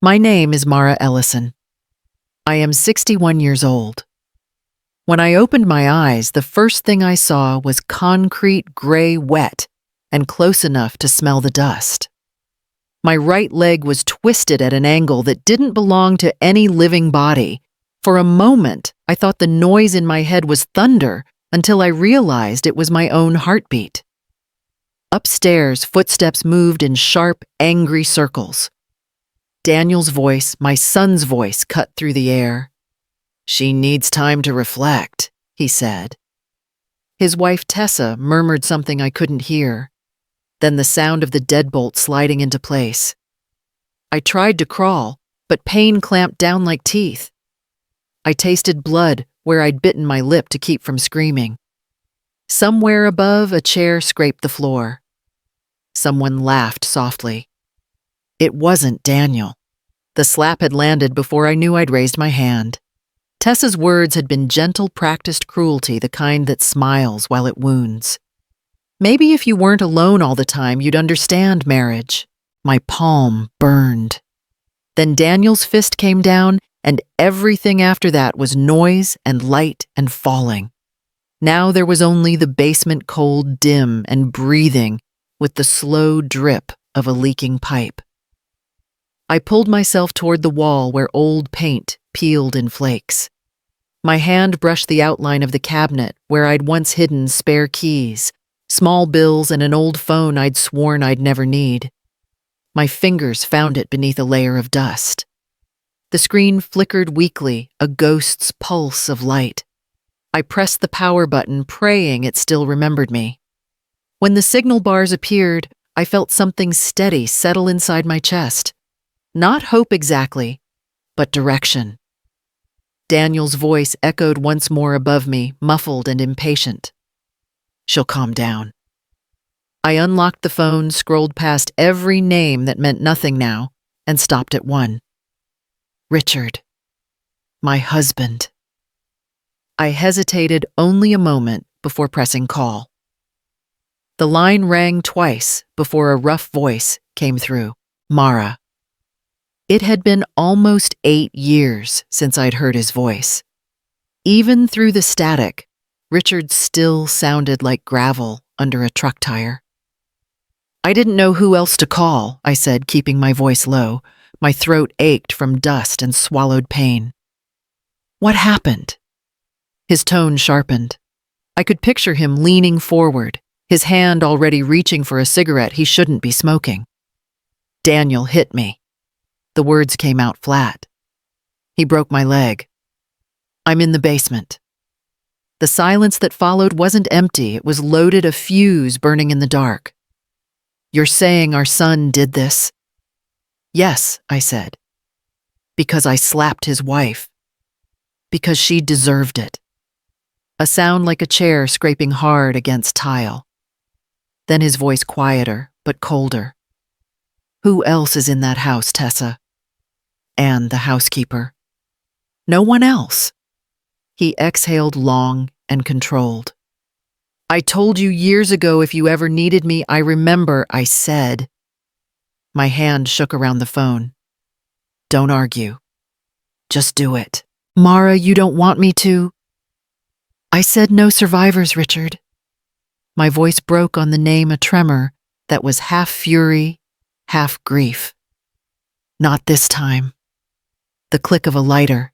My name is Mara Ellison. I am 61 years old. When I opened my eyes, the first thing I saw was concrete gray wet and close enough to smell the dust. My right leg was twisted at an angle that didn't belong to any living body. For a moment, I thought the noise in my head was thunder until I realized it was my own heartbeat. Upstairs, footsteps moved in sharp, angry circles. Daniel's voice, my son's voice, cut through the air. "She needs time to reflect," he said. His wife Tessa murmured something I couldn't hear. Then the sound of the deadbolt sliding into place. I tried to crawl, but pain clamped down like teeth. I tasted blood where I'd bitten my lip to keep from screaming. Somewhere above, a chair scraped the floor. Someone laughed softly. It wasn't Daniel. The slap had landed before I knew I'd raised my hand. Tessa's words had been gentle, practiced cruelty, the kind that smiles while it wounds. Maybe if you weren't alone all the time, you'd understand marriage. My palm burned. Then Daniel's fist came down, and everything after that was noise and light and falling. Now there was only the basement cold dim and breathing with the slow drip of a leaking pipe. I pulled myself toward the wall where old paint peeled in flakes. My hand brushed the outline of the cabinet where I'd once hidden spare keys, small bills, and an old phone I'd sworn I'd never need. My fingers found it beneath a layer of dust. The screen flickered weakly, a ghost's pulse of light. I pressed the power button, praying it still remembered me. When the signal bars appeared, I felt something steady settle inside my chest. Not hope exactly, but direction. Daniel's voice echoed once more above me, muffled and impatient. "She'll calm down." I unlocked the phone, scrolled past every name that meant nothing now, and stopped at one. Richard. My husband. I hesitated only a moment before pressing call. The line rang twice before a rough voice came through. Mara. It had been almost 8 years since I'd heard his voice. Even through the static, Richard still sounded like gravel under a truck tire. I didn't know who else to call, I said, keeping my voice low. My throat ached from dust and swallowed pain. What happened? His tone sharpened. I could picture him leaning forward, his hand already reaching for a cigarette he shouldn't be smoking. Daniel hit me. The words came out flat. He broke my leg. I'm in the basement. The silence that followed wasn't empty, it was loaded, a fuse burning in the dark. You're saying our son did this? Yes, I said. Because I slapped his wife. Because she deserved it. A sound like a chair scraping hard against tile. Then his voice quieter, but colder. Who else is in that house, Tessa? And the housekeeper. No one else. He exhaled long and controlled. I told you years ago if you ever needed me, I remember I said. My hand shook around the phone. Don't argue. Just do it. Mara, you don't want me to? I said no survivors, Richard. My voice broke on the name, a tremor that was half fury, half grief. Not this time. The click of a lighter.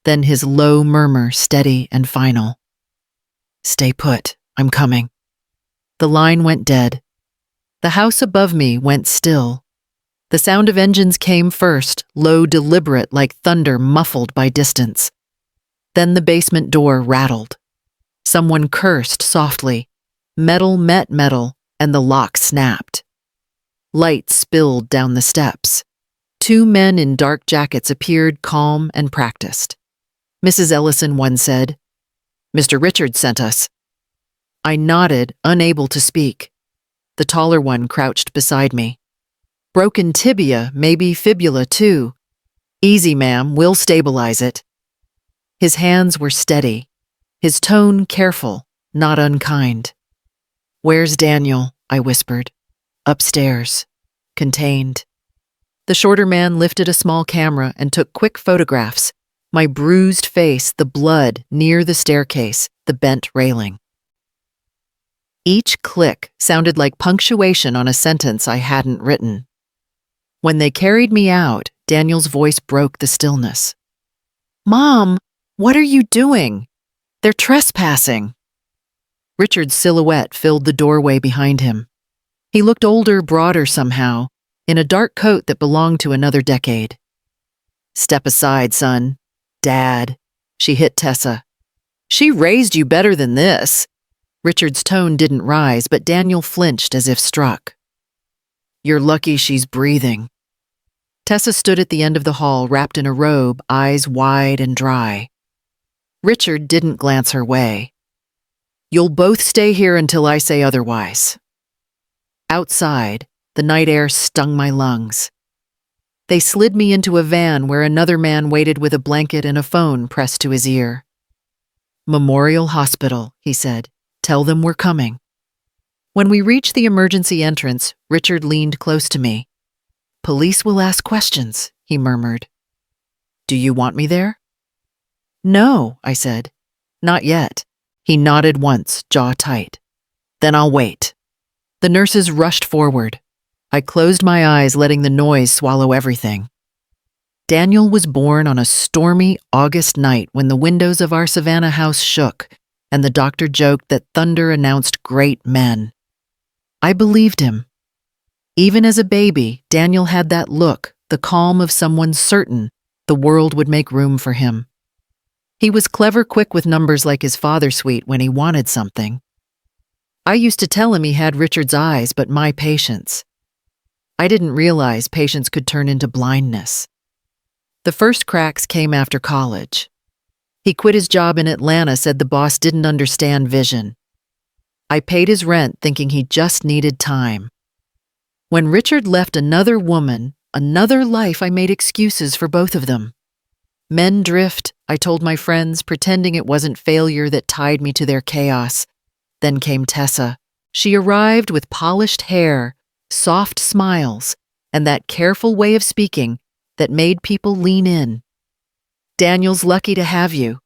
Then his low murmur, steady and final. Stay put, I'm coming. The line went dead. The house above me went still. The sound of engines came first, low, deliberate, like thunder muffled by distance. Then the basement door rattled. Someone cursed softly. Metal met metal, and the lock snapped. Light spilled down the steps. 2 men in dark jackets appeared, calm and practiced. Mrs. Ellison, one said, Mr. Richard sent us. I nodded, unable to speak. The taller one crouched beside me. Broken tibia, maybe fibula too. Easy, ma'am, we'll stabilize it. His hands were steady, his tone careful, not unkind. Where's Daniel? I whispered. Upstairs. Contained. The shorter man lifted a small camera and took quick photographs. My bruised face, the blood near the staircase, the bent railing. Each click sounded like punctuation on a sentence I hadn't written. When they carried me out, Daniel's voice broke the stillness. "Mom, what are you doing? They're trespassing." Richard's silhouette filled the doorway behind him. He looked older, broader somehow, in a dark coat that belonged to another decade. "Step aside, son. Dad," she hit Tessa. "She raised you better than this." Richard's tone didn't rise, but Daniel flinched as if struck. "You're lucky she's breathing." Tessa stood at the end of the hall, wrapped in a robe, eyes wide and dry. Richard didn't glance her way. "You'll both stay here until I say otherwise." Outside, the night air stung my lungs. They slid me into a van where another man waited with a blanket and a phone pressed to his ear. "Memorial Hospital," he said. "Tell them we're coming." When we reached the emergency entrance, Richard leaned close to me. "Police will ask questions," he murmured. "Do you want me there?" "No," I said. "Not yet." He nodded once, jaw tight. "Then I'll wait." The nurses rushed forward. I closed my eyes, letting the noise swallow everything. Daniel was born on a stormy August night when the windows of our Savannah house shook, and the doctor joked that thunder announced great men. I believed him. Even as a baby, Daniel had that look, the calm of someone certain the world would make room for him. He was clever, quick with numbers like his father sweet when he wanted something. I used to tell him he had Richard's eyes, but my patience. I didn't realize patience could turn into blindness. The first cracks came after college. He quit his job in Atlanta, said the boss didn't understand vision. I paid his rent thinking he just needed time. When Richard left another woman, another life, I made excuses for both of them. Men drift, I told my friends, pretending it wasn't failure that tied me to their chaos. Then came Tessa. She arrived with polished hair, soft smiles, and that careful way of speaking that made people lean in. "Daniel's lucky to have you,"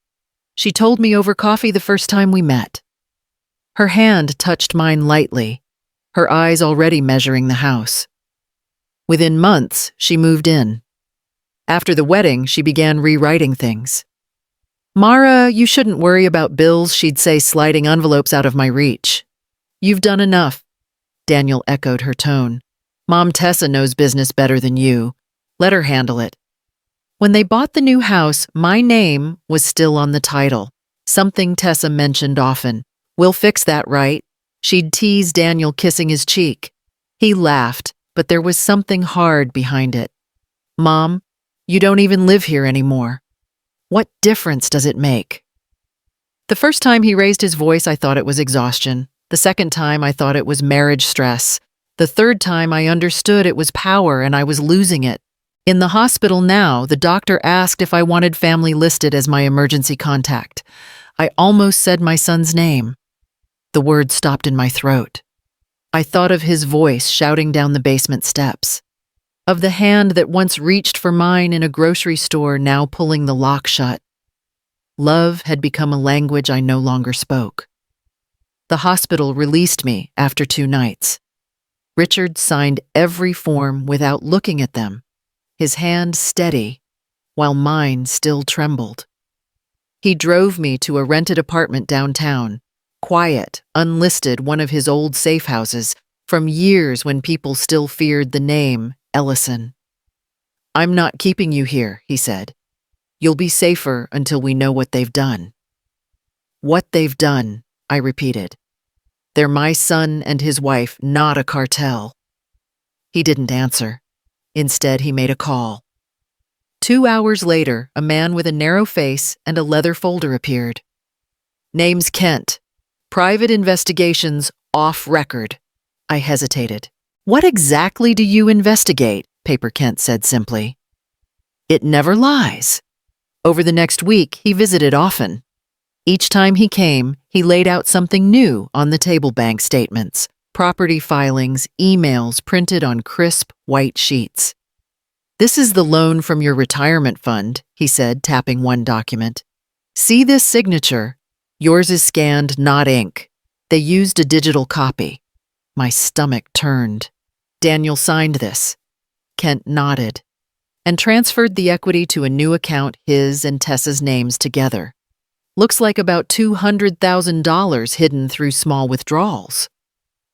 she told me over coffee the first time we met. Her hand touched mine lightly, her eyes already measuring the house. Within months, she moved in. After the wedding, she began rewriting things. "Mara, you shouldn't worry about bills," she'd say, sliding envelopes out of my reach. "You've done enough." Daniel echoed her tone. "Mom Tessa knows business better than you. Let her handle it." When they bought the new house, my name was still on the title, something Tessa mentioned often. "We'll fix that, right?" She'd tease Daniel, kissing his cheek. He laughed, but there was something hard behind it. "Mom, you don't even live here anymore. What difference does it make?" The first time he raised his voice, I thought it was exhaustion. The second time, I thought it was marriage stress. The third time, I understood it was power and I was losing it. In the hospital now, the doctor asked if I wanted family listed as my emergency contact. I almost said my son's name. The word stopped in my throat. I thought of his voice shouting down the basement steps, of the hand that once reached for mine in a grocery store, now pulling the lock shut. Love had become a language I no longer spoke. The hospital released me after 2 nights. Richard signed every form without looking at them, his hand steady, while mine still trembled. He drove me to a rented apartment downtown, quiet, unlisted, one of his old safe houses, from years when people still feared the name Ellison. "I'm not keeping you here," he said. "You'll be safer until we know what they've done." "What they've done," I repeated. "They're my son and his wife, not a cartel." He didn't answer. Instead, he made a call. 2 hours later, a man with a narrow face and a leather folder appeared. "Name's Kent. Private investigations off record." I hesitated. "What exactly do you investigate?" Paper Kent said simply. "It never lies." Over the next week, he visited often. Each time he came, he laid out something new on the table: bank statements, property filings, emails printed on crisp white sheets. This is the loan from your retirement fund, he said, tapping one document. See this signature? Yours is scanned, not ink. They used a digital copy. My stomach turned. Daniel signed this. Kent nodded and transferred the equity to a new account, his and Tessa's names together. Looks like about $200,000 hidden through small withdrawals.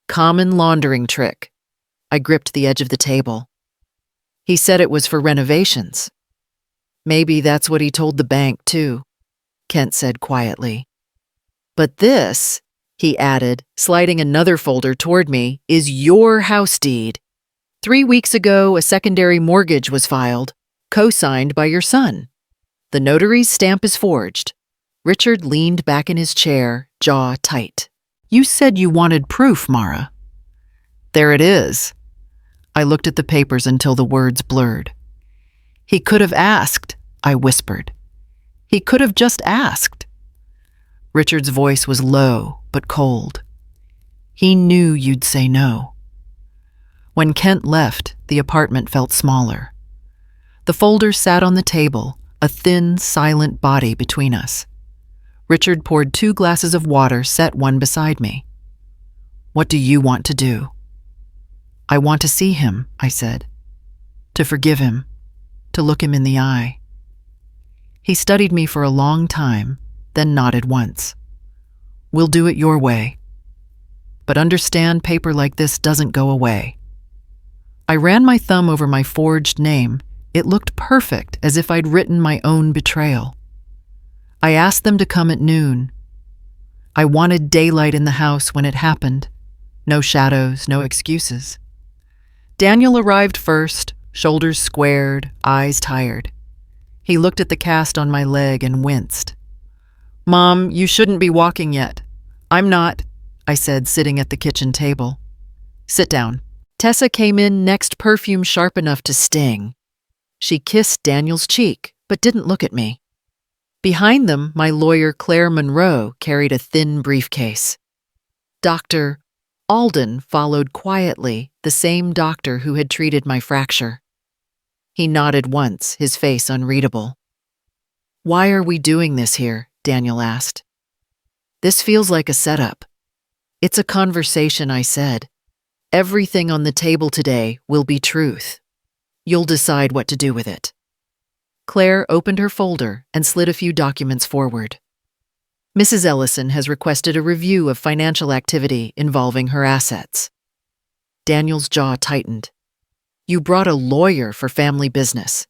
Common laundering trick. I gripped the edge of the table. He said it was for renovations. Maybe that's what he told the bank, too, Kent said quietly. But this, he added, sliding another folder toward me, is your house deed. 3 weeks ago, a secondary mortgage was filed, co-signed by your son. The notary's stamp is forged. Richard leaned back in his chair, jaw tight. You said you wanted proof, Mara. There it is. I looked at the papers until the words blurred. He could have asked, I whispered. He could have just asked. Richard's voice was low but cold. He knew you'd say no. When Kent left, the apartment felt smaller. The folder sat on the table, a thin, silent body between us. Richard poured 2 glasses of water, set one beside me. What do you want to do? I want to see him, I said. To forgive him. To look him in the eye. He studied me for a long time, then nodded once. We'll do it your way. But understand, paper like this doesn't go away. I ran my thumb over my forged name. It looked perfect, as if I'd written my own betrayal. I asked them to come at noon. I wanted daylight in the house when it happened. No shadows, no excuses. Daniel arrived first, shoulders squared, eyes tired. He looked at the cast on my leg and winced. Mom, you shouldn't be walking yet. I'm not, I said, sitting at the kitchen table. Sit down. Tessa came in next, perfume sharp enough to sting. She kissed Daniel's cheek, but didn't look at me. Behind them, my lawyer, Claire Monroe, carried a thin briefcase. Dr. Alden followed quietly, the same doctor who had treated my fracture. He nodded once, his face unreadable. Why are we doing this here? Daniel asked. This feels like a setup. It's a conversation, I said. Everything on the table today will be truth. You'll decide what to do with it. Claire opened her folder and slid a few documents forward. Mrs. Ellison has requested a review of financial activity involving her assets. Daniel's jaw tightened. You brought a lawyer for family business.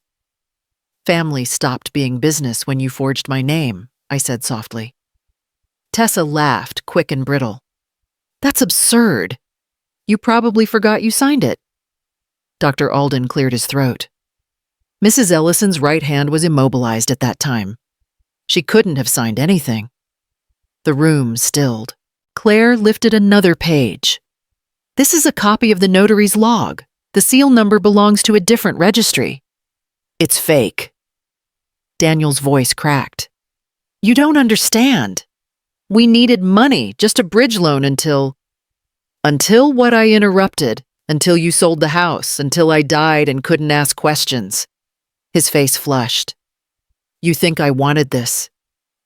Family stopped being business when you forged my name, I said softly. Tessa laughed, quick and brittle. That's absurd. You probably forgot you signed it. Dr. Alden cleared his throat. Mrs. Ellison's right hand was immobilized at that time. She couldn't have signed anything. The room stilled. Claire lifted another page. This is a copy of the notary's log. The seal number belongs to a different registry. It's fake. Daniel's voice cracked. You don't understand. We needed money, just a bridge loan until what? I interrupted. Until you sold the house, until I died and couldn't ask questions. His face flushed. You think I wanted this?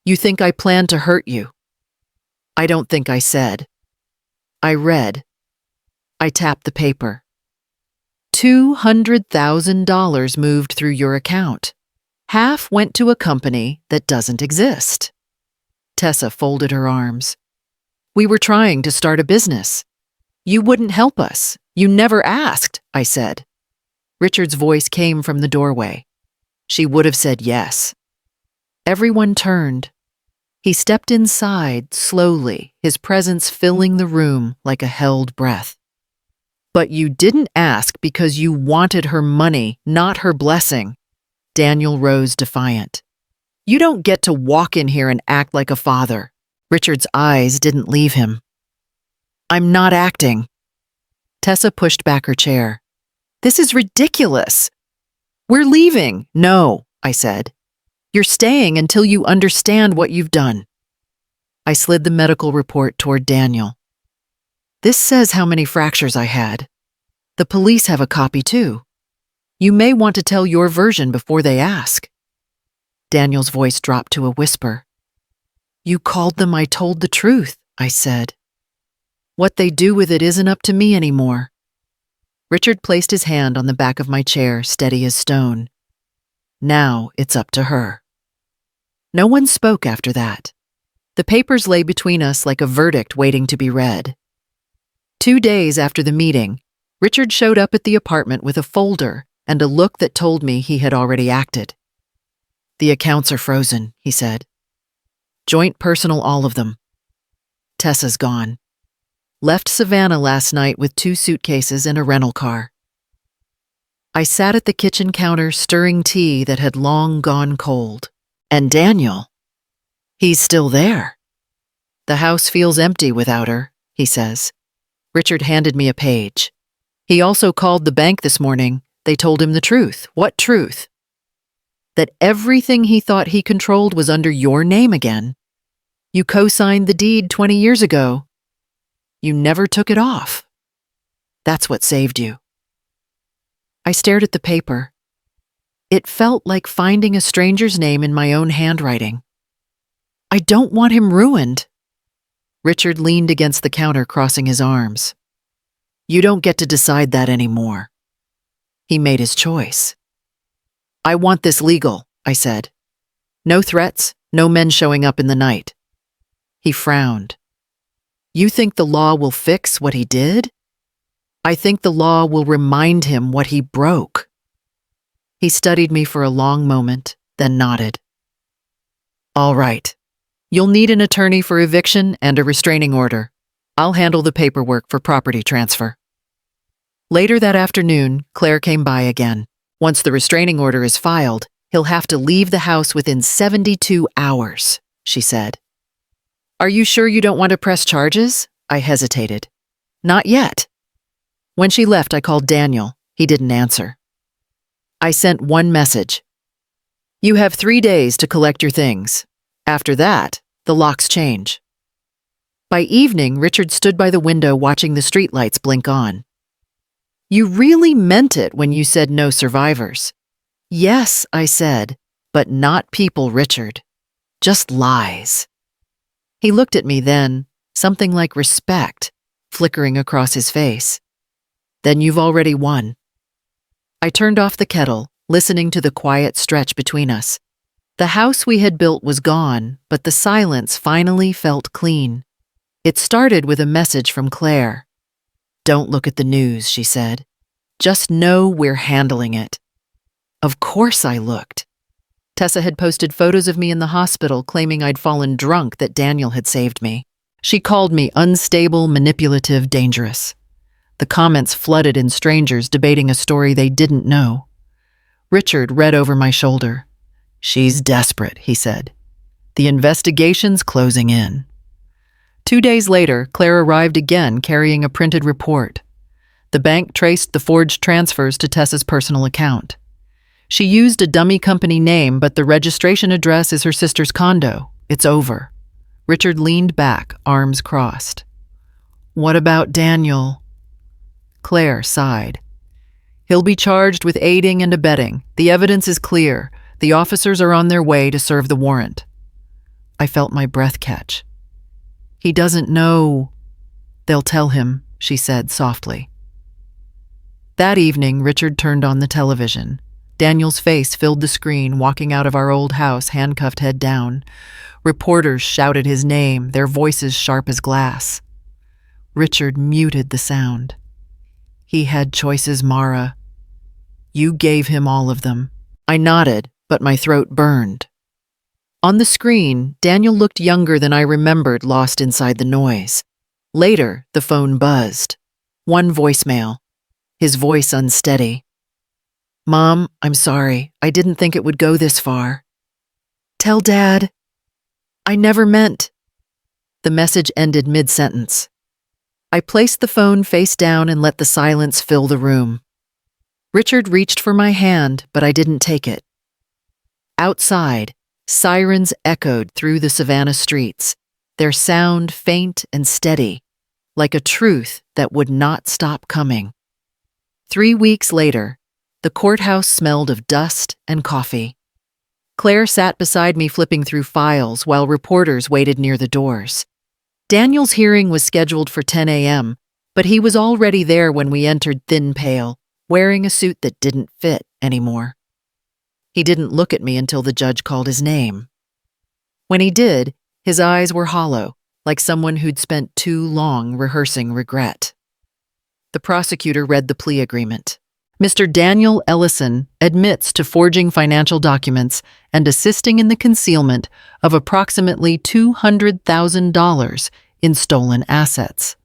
You think I planned to hurt you? I don't think I said. I read. I tapped the paper. $200,000 moved through your account. Half went to a company that doesn't exist. Tessa folded her arms. We were trying to start a business. You wouldn't help us. You never asked, I said. Richard's voice came from the doorway. She would have said yes. Everyone turned. He stepped inside slowly, his presence filling the room like a held breath. But you didn't ask because you wanted her money, not her blessing. Daniel rose defiant. You don't get to walk in here and act like a father. Richard's eyes didn't leave him. I'm not acting. Tessa pushed back her chair. This is ridiculous. We're leaving. No, I said. You're staying until you understand what you've done. I slid the medical report toward Daniel. This says how many fractures I had. The police have a copy too. You may want to tell your version before they ask." Daniel's voice dropped to a whisper. "You called them I told the truth," I said. "What they do with it isn't up to me anymore." Richard placed his hand on the back of my chair, steady as stone. "Now it's up to her." No one spoke after that. The papers lay between us like a verdict waiting to be read. 2 days after the meeting, Richard showed up at the apartment with a folder and a look that told me he had already acted. "The accounts are frozen," he said. "Joint personal, all of them. Tessa's gone. Left Savannah last night with 2 suitcases and a rental car." I sat at the kitchen counter stirring tea that had long gone cold. And Daniel, he's still there. "The house feels empty without her," he says. Richard handed me a page. "He also called the bank this morning. They told him the truth." "What truth?" "That everything he thought he controlled was under your name again. You co-signed the deed 20 years ago. You never took it off. That's what saved you." I stared at the paper. It felt like finding a stranger's name in my own handwriting. "I don't want him ruined." Richard leaned against the counter, crossing his arms. "You don't get to decide that anymore. He made his choice." "I want this legal," I said. "No threats, no men showing up in the night." He frowned. "You think the law will fix what he did?" "I think the law will remind him what he broke." He studied me for a long moment, then nodded. "All right. You'll need an attorney for eviction and a restraining order. I'll handle the paperwork for property transfer." Later that afternoon, Claire came by again. "Once the restraining order is filed, he'll have to leave the house within 72 hours, she said. "Are you sure you don't want to press charges?" I hesitated. "Not yet." When she left, I called Daniel. He didn't answer. I sent one message. "You have 3 days to collect your things. After that, the locks change." By evening, Richard stood by the window watching the streetlights blink on. "You really meant it when you said no survivors." "Yes," I said, "but not people, Richard. Just lies." He looked at me then, something like respect flickering across his face. "Then you've already won." I turned off the kettle, listening to the quiet stretch between us. The house we had built was gone, but the silence finally felt clean. It started with a message from Claire. "Don't look at the news," she said. "Just know we're handling it." Of course I looked. Tessa had posted photos of me in the hospital claiming I'd fallen drunk that Daniel had saved me. She called me unstable, manipulative, dangerous. The comments flooded in strangers debating a story they didn't know. Richard read over my shoulder. "She's desperate," he said. "The investigation's closing in." 2 days later, Claire arrived again carrying a printed report. The bank traced the forged transfers to Tessa's personal account. She used a dummy company name, but the registration address is her sister's condo. It's over. Richard leaned back, arms crossed. "What about Daniel?" Claire sighed. "He'll be charged with aiding and abetting. The evidence is clear. The officers are on their way to serve the warrant." I felt my breath catch. "He doesn't know." "They'll tell him," she said softly. That evening, Richard turned on the television. Daniel's face filled the screen, walking out of our old house, handcuffed head down. Reporters shouted his name, their voices sharp as glass. Richard muted the sound. "He had choices, Mara. You gave him all of them." I nodded, but my throat burned. On the screen, Daniel looked younger than I remembered, lost inside the noise. Later, the phone buzzed. One voicemail. His voice unsteady. "Mom, I'm sorry. I didn't think it would go this far." "Tell Dad. I never meant." The message ended mid-sentence. I placed the phone face down and let the silence fill the room. Richard reached for my hand, but I didn't take it. Outside, sirens echoed through the Savannah streets, their sound faint and steady, like a truth that would not stop coming. 3 weeks later, The courthouse smelled of dust and coffee. Claire sat beside me flipping through files while reporters waited near the doors. Daniel's hearing was scheduled for 10 a.m., but he was already there when we entered thin pale, wearing a suit that didn't fit anymore. He didn't look at me until the judge called his name. When he did, his eyes were hollow, like someone who'd spent too long rehearsing regret. The prosecutor read the plea agreement. Mr. Daniel Ellison admits to forging financial documents and assisting in the concealment of approximately $200,000 in stolen assets.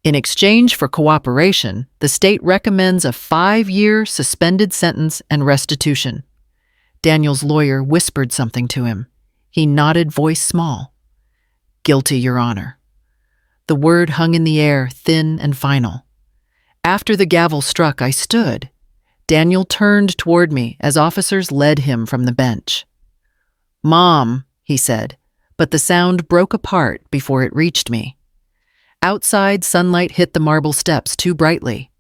In exchange for cooperation, the state recommends a 5-year suspended sentence and restitution. Daniel's lawyer whispered something to him. He nodded, voice small. Guilty, Your Honor. The word hung in the air, thin and final. After the gavel struck, I stood. Daniel turned toward me as officers led him from the bench. Mom, he said, but the sound broke apart before it reached me. Outside, sunlight hit the marble steps too brightly.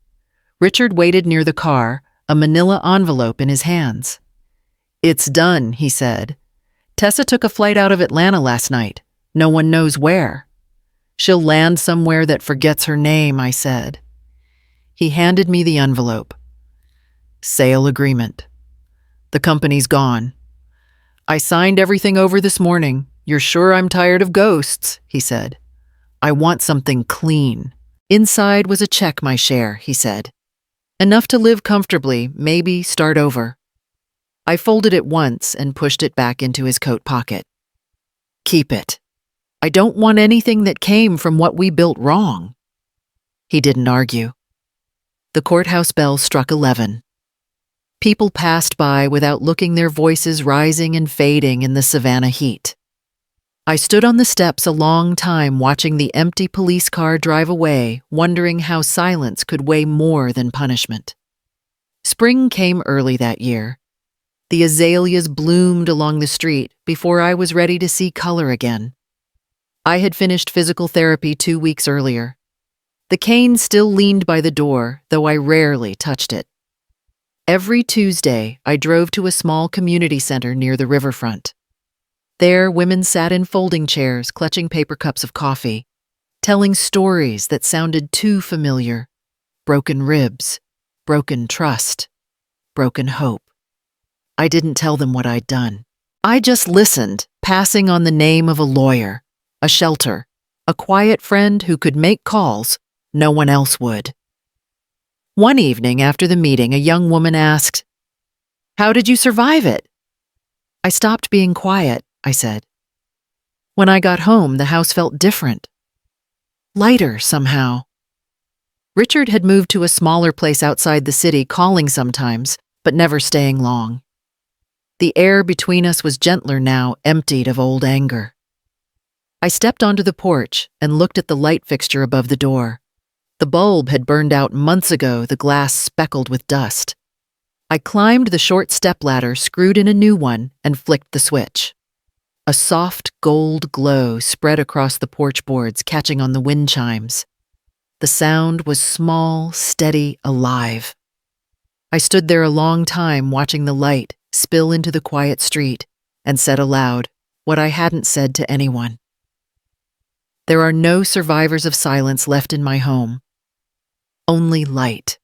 Richard waited near the car, a manila envelope in his hands. It's done, he said. Tessa took a flight out of Atlanta last night. No one knows where. She'll land somewhere that forgets her name, I said. He handed me the envelope. Sale agreement. The company's gone. I signed everything over this morning. You're sure I'm tired of ghosts, he said. I want something clean. Inside was a check my share, he said. Enough to live comfortably, maybe start over. I folded it once and pushed it back into his coat pocket. Keep it. I don't want anything that came from what we built wrong. He didn't argue. The courthouse bell struck 11. People passed by without looking, their voices rising and fading in the Savannah heat. I stood on the steps a long time watching the empty police car drive away, wondering how silence could weigh more than punishment. Spring came early that year. The azaleas bloomed along the street before I was ready to see color again. I had finished physical therapy 2 weeks earlier. The cane still leaned by the door, though I rarely touched it. Every Tuesday, I drove to a small community center near the riverfront. There, women sat in folding chairs, clutching paper cups of coffee, telling stories that sounded too familiar. Broken ribs, broken trust, broken hope. I didn't tell them what I'd done. I just listened, passing on the name of a lawyer, a shelter, a quiet friend who could make calls no one else would. One evening after the meeting, a young woman asked, "How did you survive it?" I stopped being quiet, I said. When I got home, the house felt different. Lighter, somehow. Richard had moved to a smaller place outside the city, calling sometimes, but never staying long. The air between us was gentler now, emptied of old anger. I stepped onto the porch and looked at the light fixture above the door. The bulb had burned out months ago, the glass speckled with dust. I climbed the short stepladder, screwed in a new one, and flicked the switch. A soft gold glow spread across the porch boards, catching on the wind chimes. The sound was small, steady, alive. I stood there a long time, watching the light spill into the quiet street, and said aloud what I hadn't said to anyone. There are no survivors of silence left in my home. Only light.